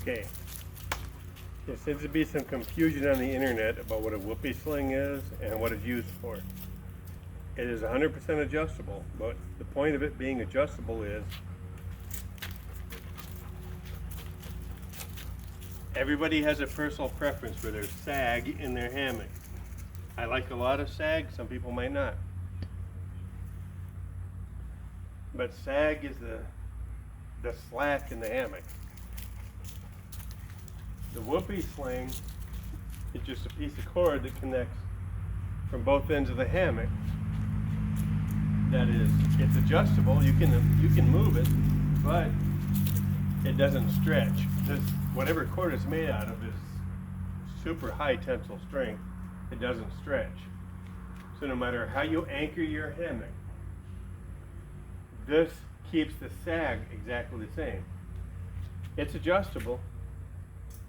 Okay, there seems to be some confusion on the internet about what a whoopee sling is and what it's used for. It is 100% adjustable, but the point of it being adjustable is everybody has a personal preference for their sag in their hammock. I like a lot of sag, some people might not. But sag is the slack in the hammock. The whoopee sling is just a piece of cord that connects from both ends of the hammock. That is, it's adjustable. You can move it, but it doesn't stretch. This whatever cord it's made out of is super high tensile strength. It doesn't stretch. So no matter how you anchor your hammock, this keeps the sag exactly the same. It's adjustable,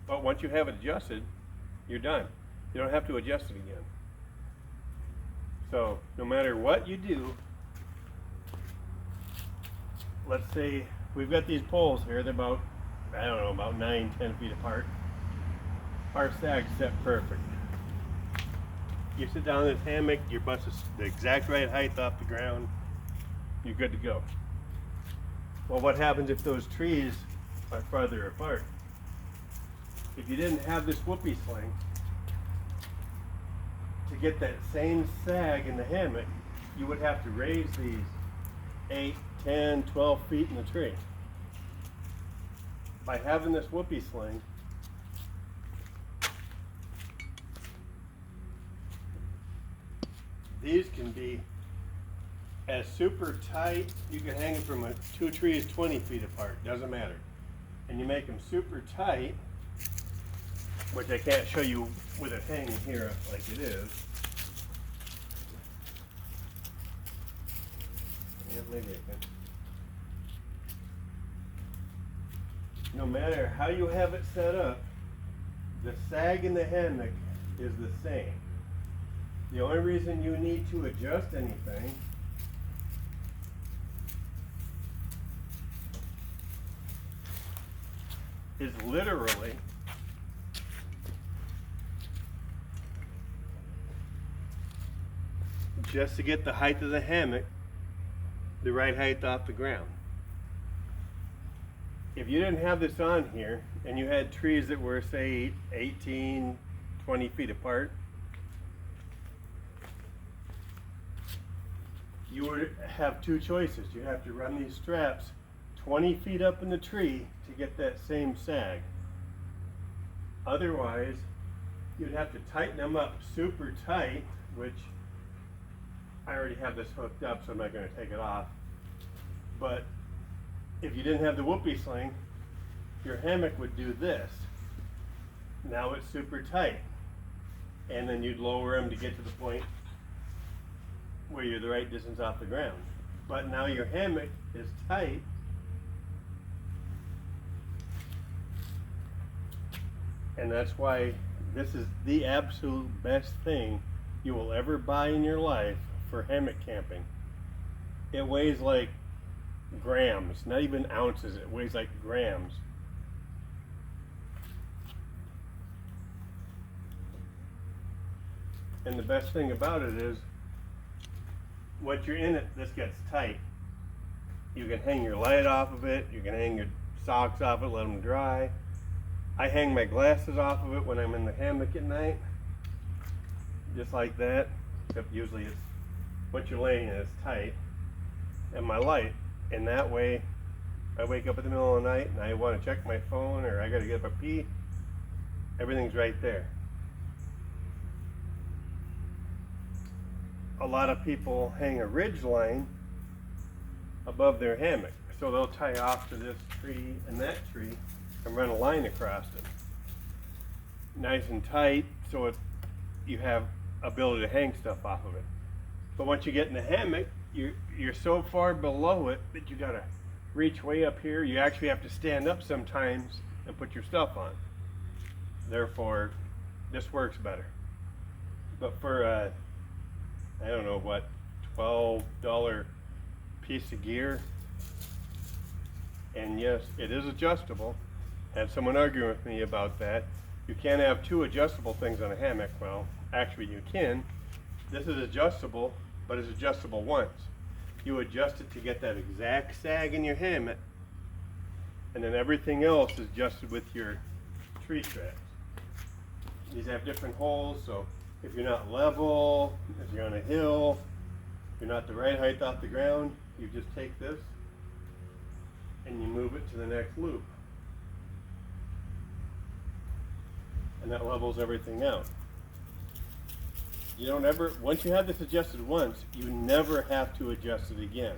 but once you have it adjusted, you're done. You don't have to adjust it again. So no matter what you do, let's say we've got these poles here, they're about, I don't know, about 9-10 feet apart. Our sag's set perfect. You sit down in this hammock, your bus is the exact right height off the ground, you're good to go. Well, what happens if those trees are farther apart? If you didn't have this whoopee sling, to get that same sag in the hammock, you would have to raise these 8, 10, 12 feet in the tree. By having this whoopee sling, these can be as super tight. You can hang it from two trees 20 feet apart, doesn't matter. And you make them super tight, which I can't show you with it hanging here like it is. Yeah, maybe I can. No matter how you have it set up, the sag in the hammock is the same. The only reason you need to adjust anything is literally just to get the height of the hammock the right height off the ground. If you didn't have this on here and you had trees that were, say, 18, 20 feet apart, you would have two choices. You have to run these straps 20 feet up in the tree to get that same sag. Otherwise, you'd have to tighten them up super tight, which I already have this hooked up, so I'm not going to take it off. But if you didn't have the whoopee sling, your hammock would do this. Now it's super tight. And then you'd lower them to get to the point where you're the right distance off the ground. But now your hammock is tight. And that's why this is the absolute best thing you will ever buy in your life for hammock camping. It weighs like grams, not even ounces, it weighs like grams. And the best thing about it is, once you're in it, this gets tight. You can hang your light off of it, you can hang your socks off it, let them dry. I hang my glasses off of it when I'm in the hammock at night, just like that, except usually it's, once you're laying in, it's tight. And my light, and that way, I wake up in the middle of the night and I want to check my phone or I got to get up a pee, everything's right there. A lot of people hang a ridge line above their hammock, so they'll tie off to this tree and that tree and run a line across it, nice and tight, so you have ability to hang stuff off of it. But once you get in the hammock, you're so far below it that you gotta reach way up here. You actually have to stand up sometimes and put your stuff on. Therefore, this works better. But for I don't know what, $12 piece of gear, and yes, it is adjustable. Had someone arguing with me about that. You can't have two adjustable things on a hammock. Well, actually you can. This is adjustable, but it's adjustable once. You adjust it to get that exact sag in your hammock, and then everything else is adjusted with your tree straps. These have different holes, so if you're not level, if you're on a hill, if you're not the right height off the ground, you just take this and you move it to the next loop. And that levels everything out. You don't ever, once you have this adjusted once, you never have to adjust it again.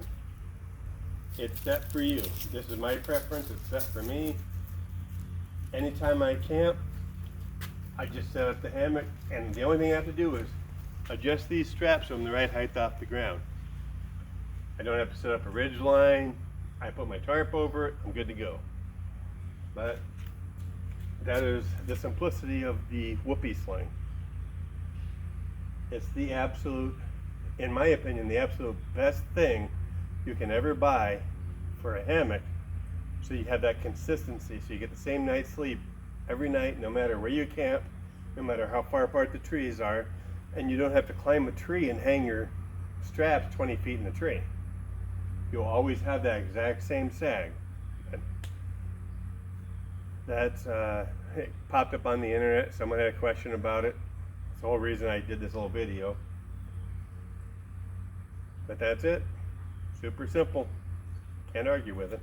It's set for you. This is my preference, it's set for me. Anytime I camp, I just set up the hammock, and the only thing I have to do is adjust these straps from the right height off the ground. I don't have to set up a ridge line. I put my tarp over it, I'm good to go. But that is the simplicity of the whoopee sling. It's the absolute, in my opinion, the absolute best thing you can ever buy for a hammock, so you have that consistency, so you get the same night's sleep every night, no matter where you camp, no matter how far apart the trees are, and you don't have to climb a tree and hang your straps 20 feet in the tree. You'll always have that exact same sag. That's it popped up on the internet. Someone had a question about it. That's the whole reason I did this little video. But that's it. Super simple. Can't argue with it.